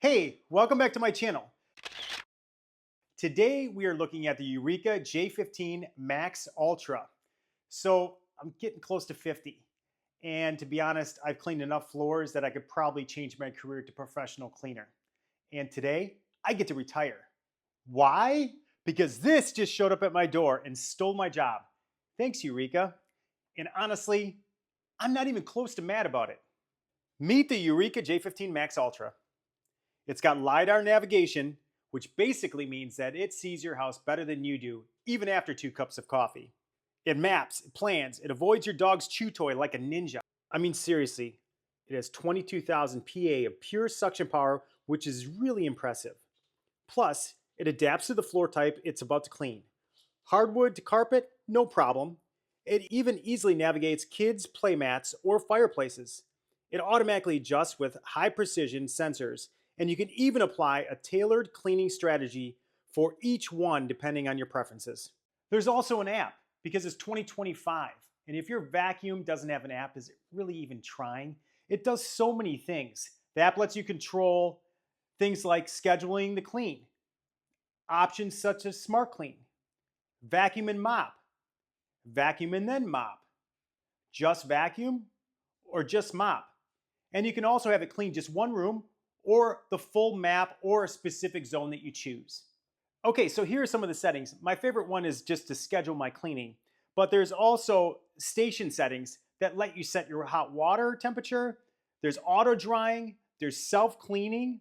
Hey, welcome back to my channel. Today we are looking at the Eureka J15 Max Ultra. So I'm getting close to 50. And to be honest, I've cleaned enough floors that I could probably change my career to professional cleaner. And today I get to retire. Why? Because this just showed up at my door and stole my job. Thanks, Eureka. And honestly, I'm not even close to mad about it. Meet the Eureka J15 Max Ultra. It's got LiDAR navigation, which basically means that it sees your house better than you do, even after 2 cups of coffee. It maps, it plans, it avoids your dog's chew toy like a ninja. I mean, seriously, it has 22,000 PA of pure suction power, which is really impressive. Plus, it adapts to the floor type it's about to clean. Hardwood to carpet, no problem. It even easily navigates kids' play mats or fireplaces. It automatically adjusts with high precision sensors, and you can even apply a tailored cleaning strategy for each one depending on your preferences. There's also an app because it's 2025. And if your vacuum doesn't have an app, is it really even trying? It does so many things. The app lets you control things like scheduling the clean, options such as Smart Clean, vacuum and mop, vacuum and then mop, just vacuum, or just mop. And you can also have it clean just one room or the full map or a specific zone that you choose. Okay, so here are some of the settings. My favorite one is just to schedule my cleaning, but there's also station settings that let you set your hot water temperature. There's auto drying, there's self-cleaning,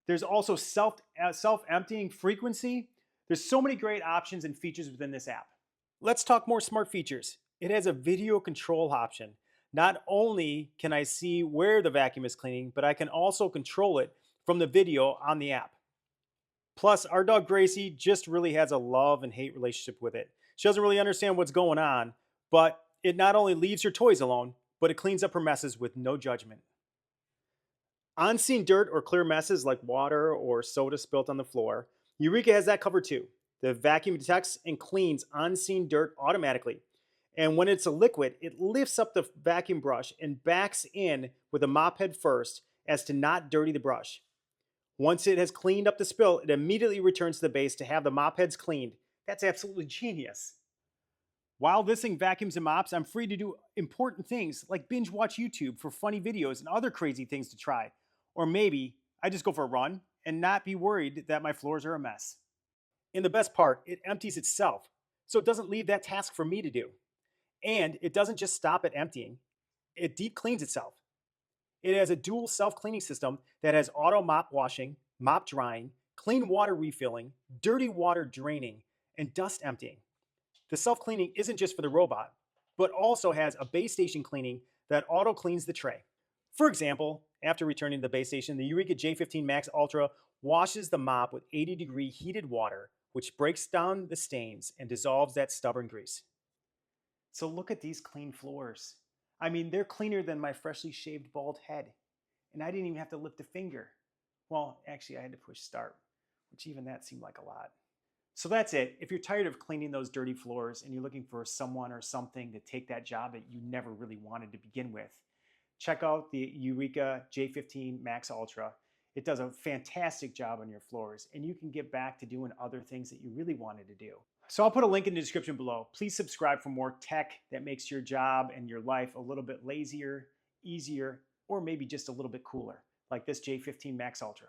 there's also self-emptying frequency. There's so many great options and features within this app. Let's talk more smart features. It has a video control option. Not only can I see where the vacuum is cleaning, but I can also control it from the video on the app. Plus, our dog Gracie just really has a love and hate relationship with it. She doesn't really understand what's going on, but it not only leaves her toys alone, but it cleans up her messes with no judgment. On-scene dirt or clear messes like water or soda spilt on the floor, Eureka has that covered too. The vacuum detects and cleans on-scene dirt automatically. And when it's a liquid, it lifts up the vacuum brush and backs in with a mop head first as to not dirty the brush. Once it has cleaned up the spill, it immediately returns to the base to have the mop heads cleaned. That's absolutely genius. While this thing vacuums and mops, I'm free to do important things like binge watch YouTube for funny videos and other crazy things to try. Or maybe I just go for a run and not be worried that my floors are a mess. And the best part, it empties itself, so it doesn't leave that task for me to do. And it doesn't just stop at emptying, it deep cleans itself. It has a dual self-cleaning system that has auto mop washing, mop drying, clean water refilling, dirty water draining, and dust emptying. The self-cleaning isn't just for the robot, but also has a base station cleaning that auto cleans the tray. For example, after returning to the base station, the Eureka J15 Max Ultra washes the mop with 80-degree heated water, which breaks down the stains and dissolves that stubborn grease. So look at these clean floors. I mean, they're cleaner than my freshly shaved bald head. And I didn't even have to lift a finger. Well, actually I had to push start, which even that seemed like a lot. So that's it. If you're tired of cleaning those dirty floors and you're looking for someone or something to take that job that you never really wanted to begin with, check out the Eureka J15 Max Ultra. It does a fantastic job on your floors, and you can get back to doing other things that you really wanted to do. So I'll put a link in the description below. Please subscribe for more tech that makes your job and your life a little bit lazier, easier, or maybe just a little bit cooler, like this J15 Max Ultra.